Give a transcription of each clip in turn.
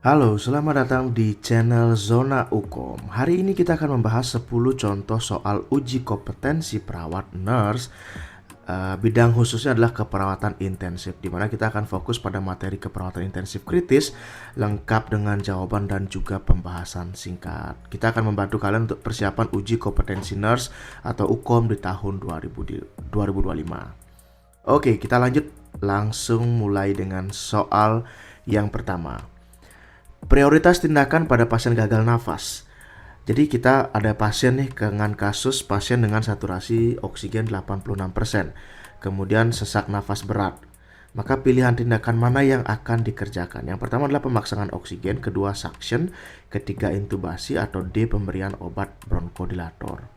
Halo, selamat datang di channel Zona Ukom. Hari ini kita akan membahas 10 contoh soal uji kompetensi perawat nurse. Bidang khususnya adalah keperawatan intensif, di mana kita akan fokus pada materi keperawatan intensif kritis, lengkap dengan jawaban dan juga pembahasan singkat. Kita akan membantu kalian untuk persiapan uji kompetensi nurse atau UKOM di tahun 2025. Oke, kita lanjut langsung mulai dengan soal yang pertama. Prioritas tindakan pada pasien gagal nafas. Jadi kita ada pasien nih dengan kasus pasien dengan saturasi oksigen 86%, kemudian sesak nafas berat. Maka pilihan tindakan mana yang akan dikerjakan? Yang pertama adalah pemaksangan oksigen, kedua suction, ketiga intubasi, atau D pemberian obat bronkodilator.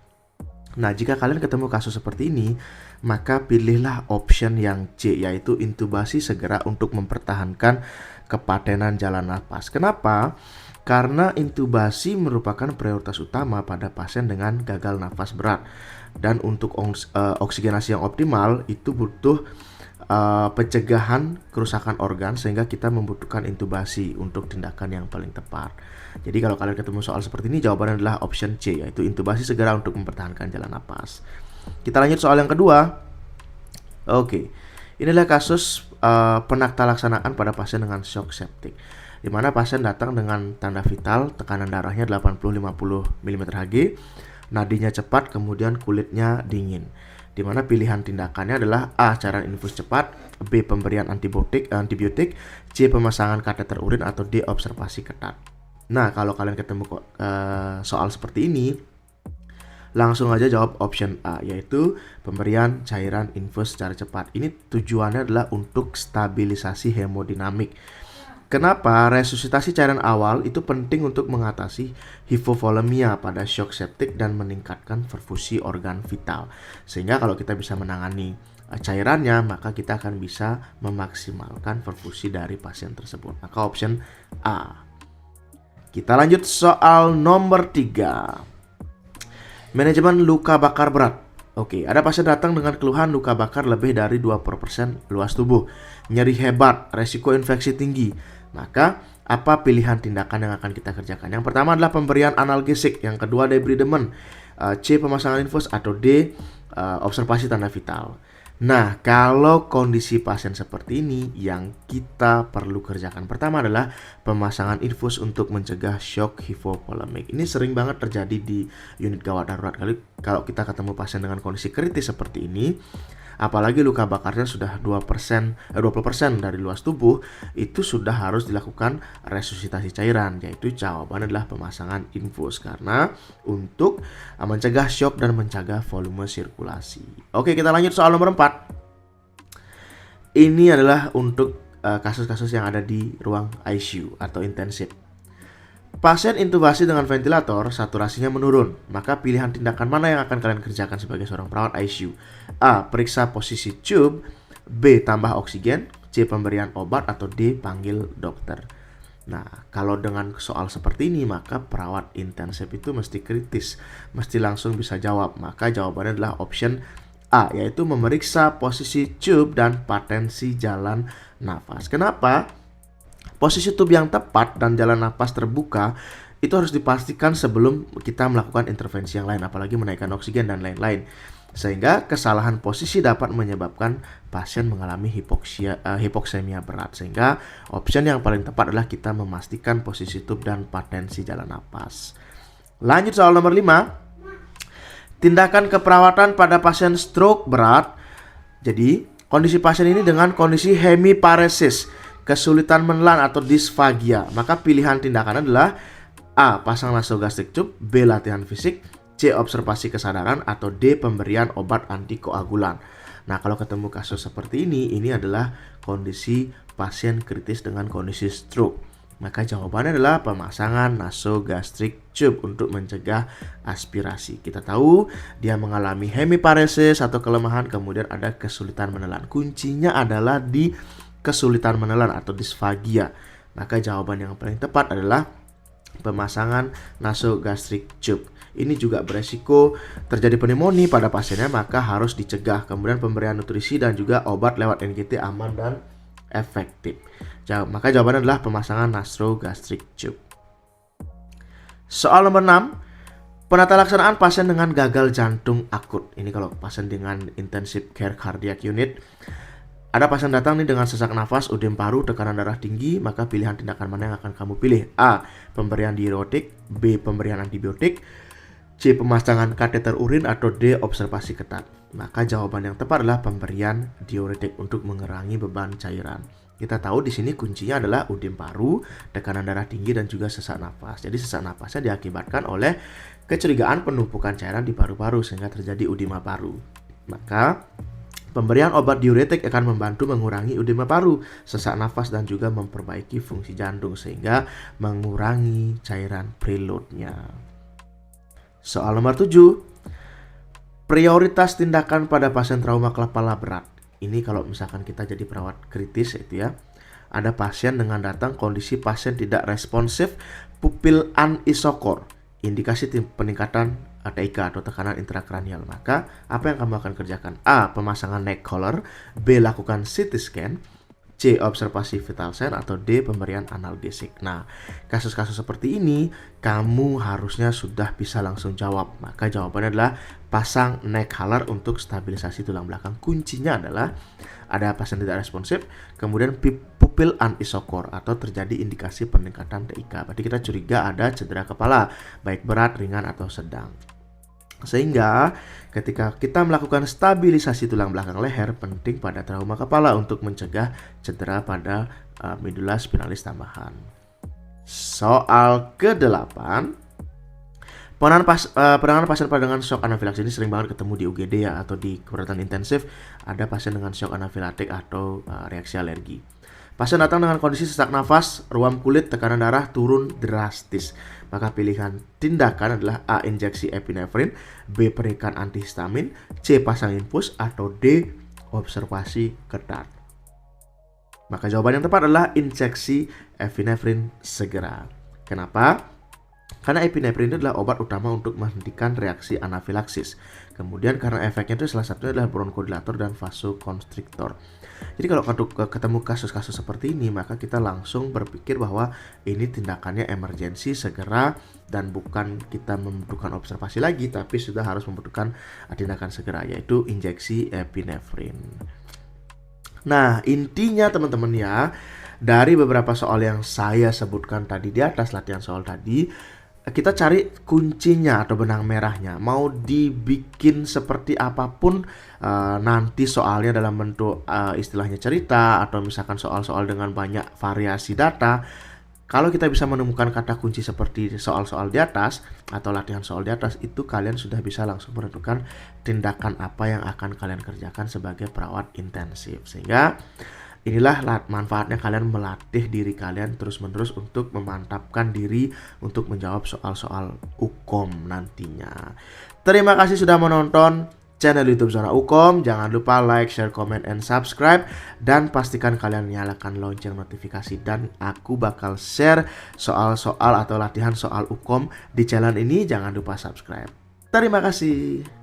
Nah, jika kalian ketemu kasus seperti ini, maka pilihlah option yang C, yaitu intubasi segera untuk mempertahankan kepatenan jalan nafas. Kenapa? Karena intubasi merupakan prioritas utama pada pasien dengan gagal nafas berat. Dan untuk oksigenasi yang optimal itu butuh pencegahan kerusakan organ, sehingga kita membutuhkan intubasi untuk tindakan yang paling tepat. Jadi kalau kalian ketemu soal seperti ini, jawabannya adalah option C, yaitu intubasi segera untuk mempertahankan jalan nafas. Kita lanjut soal yang kedua. Oke, inilah kasus penakta laksanaan pada pasien dengan shock septic, di mana pasien datang dengan tanda vital, tekanan darahnya 80-50 mm Hg, nadinya cepat, kemudian kulitnya dingin. Di mana pilihan tindakannya adalah A. Cairan infus cepat, B. Pemberian antibiotik, C. Pemasangan kateter urin, atau D. Observasi ketat. Nah, kalau kalian ketemu soal seperti ini, langsung aja jawab option A, yaitu pemberian cairan infus secara cepat. Ini tujuannya adalah untuk stabilisasi hemodinamik. Kenapa? Resusitasi cairan awal itu penting untuk mengatasi hipovolemia pada shock septic dan meningkatkan perfusi organ vital. Sehingga kalau kita bisa menangani cairannya, maka kita akan bisa memaksimalkan perfusi dari pasien tersebut. Maka option A. Kita lanjut soal nomor 3. Manajemen luka bakar berat. Oke, ada pasien datang dengan keluhan luka bakar lebih dari 20% luas tubuh, nyeri hebat, resiko infeksi tinggi. Maka, apa pilihan tindakan yang akan kita kerjakan? Yang pertama adalah pemberian analgesik, yang kedua debridement, C pemasangan infus, atau D observasi tanda vital. Nah, kalau kondisi pasien seperti ini, yang kita perlu kerjakan pertama adalah pemasangan infus untuk mencegah shock hipovolemik. Ini sering banget terjadi di unit gawat darurat. Kalau kita ketemu pasien dengan kondisi kritis seperti ini, apalagi luka bakarnya sudah 20% dari luas tubuh, itu sudah harus dilakukan resusitasi cairan, yaitu jawabannya adalah pemasangan infus, karena untuk mencegah shock dan mencegah volume sirkulasi. Oke, kita lanjut soal nomor 4. Ini adalah untuk kasus-kasus yang ada di ruang ICU atau intensif. Pasien intubasi dengan ventilator, saturasinya menurun. Maka pilihan tindakan mana yang akan kalian kerjakan sebagai seorang perawat ICU? A. Periksa posisi tube, B. Tambah oksigen, C. Pemberian obat, atau D. Panggil dokter. Nah, kalau dengan soal seperti ini, maka perawat intensif itu mesti kritis, mesti langsung bisa jawab. Maka jawabannya adalah option A, yaitu memeriksa posisi tube dan patensi jalan nafas. Kenapa? Posisi tube yang tepat dan jalan napas terbuka itu harus dipastikan sebelum kita melakukan intervensi yang lain, apalagi menaikkan oksigen dan lain-lain. Sehingga kesalahan posisi dapat menyebabkan pasien mengalami hipoksemia berat. Sehingga option yang paling tepat adalah kita memastikan posisi tube dan patensi jalan napas. Lanjut soal nomor 5. Tindakan keperawatan pada pasien stroke berat. Jadi, kondisi pasien ini dengan kondisi hemiparesis, kesulitan menelan atau disfagia. Maka pilihan tindakan adalah A. Pasang nasogastric tube, B. Latihan fisik, C. Observasi kesadaran, atau D. Pemberian obat antikoagulan. Nah, kalau ketemu kasus seperti ini adalah kondisi pasien kritis dengan kondisi stroke. Maka jawabannya adalah pemasangan nasogastric tube untuk mencegah aspirasi. Kita tahu dia mengalami hemiparesis atau kelemahan, kemudian ada kesulitan menelan. Kuncinya adalah di kesulitan menelan atau disfagia. Maka jawaban yang paling tepat adalah pemasangan nasogastric tube. Ini juga beresiko terjadi pneumonia pada pasiennya, maka harus dicegah. Kemudian pemberian nutrisi dan juga obat lewat NGT aman dan efektif? Maka jawabannya adalah pemasangan nasogastric tube. Soal nomor 6, penata laksanaan pasien dengan gagal jantung akut. Ini kalau pasien dengan intensive care cardiac unit. Ada pasien datang nih dengan sesak nafas, udem paru, tekanan darah tinggi, maka pilihan tindakan mana yang akan kamu pilih? A. Pemberian diuretik, B. Pemberian antibiotik, C. Pemasangan kateter urin, atau D. Observasi ketat. Maka jawaban yang tepat adalah pemberian diuretik untuk mengurangi beban cairan. Kita tahu di sini kuncinya adalah udem paru, tekanan darah tinggi, dan juga sesak nafas. Jadi sesak nafasnya diakibatkan oleh kecurigaan penumpukan cairan di paru-paru sehingga terjadi edema paru. Maka pemberian obat diuretik akan membantu mengurangi edema paru, sesak nafas, dan juga memperbaiki fungsi jantung sehingga mengurangi cairan preloadnya. Soal nomor 7, prioritas tindakan pada pasien trauma kepala berat. Ini kalau misalkan kita jadi perawat kritis itu ya. Ada pasien dengan datang kondisi pasien tidak responsif pupil anisokor, indikasi peningkatan TIK atau tekanan intrakranial. Maka apa yang kamu akan kerjakan? A. Pemasangan neck collar, B. Lakukan CT scan, C. Observasi vital sign, atau D. Pemberian analgesik. Nah, kasus-kasus seperti ini kamu harusnya sudah bisa langsung jawab. Maka jawabannya adalah pasang neck collar untuk stabilisasi tulang belakang. Kuncinya adalah ada pasien tidak responsif, kemudian pupil anisokor atau terjadi indikasi peningkatan TIK. Berarti kita curiga ada cedera kepala, baik berat, ringan, atau sedang. Sehingga ketika kita melakukan stabilisasi tulang belakang leher, penting pada trauma kepala untuk mencegah cedera pada medula spinalis tambahan. Soal ke-8, penanganan pasien dengan shock anafilaksis ini sering banget ketemu di UGD ya, atau di perawatan intensif. Ada pasien dengan shock anafilaktik atau reaksi alergi. Pasien datang dengan kondisi sesak nafas, ruam kulit, tekanan darah turun drastis. Maka pilihan tindakan adalah A. Injeksi epinefrin, B. Berikan antihistamin, C. Pasang infus, atau D. Observasi ketat. Maka jawaban yang tepat adalah injeksi epinefrin segera. Kenapa? Karena epinefrin itu adalah obat utama untuk menghentikan reaksi anafilaksis. Kemudian karena efeknya itu salah satunya adalah bronkodilator dan vasokonstriktor. Jadi kalau ketemu kasus-kasus seperti ini, maka kita langsung berpikir bahwa ini tindakannya emergensi segera dan bukan kita membutuhkan observasi lagi, tapi sudah harus membutuhkan tindakan segera, yaitu injeksi epinefrin. Nah, intinya teman-teman ya, dari beberapa soal yang saya sebutkan tadi di atas latihan soal tadi, kita cari kuncinya atau benang merahnya. Mau dibikin seperti apapun nanti soalnya dalam bentuk istilahnya cerita atau misalkan soal-soal dengan banyak variasi data, kalau kita bisa menemukan kata kunci seperti soal-soal di atas atau latihan soal di atas, itu kalian sudah bisa langsung menentukan tindakan apa yang akan kalian kerjakan sebagai perawat intensif. Sehingga inilah manfaatnya kalian melatih diri kalian terus-menerus untuk memantapkan diri untuk menjawab soal-soal UKOM nantinya. Terima kasih sudah menonton channel YouTube Zona UKOM. Jangan lupa like, share, comment, and subscribe. Dan pastikan kalian nyalakan lonceng notifikasi. Dan aku bakal share soal-soal atau latihan soal UKOM di channel ini. Jangan lupa subscribe. Terima kasih.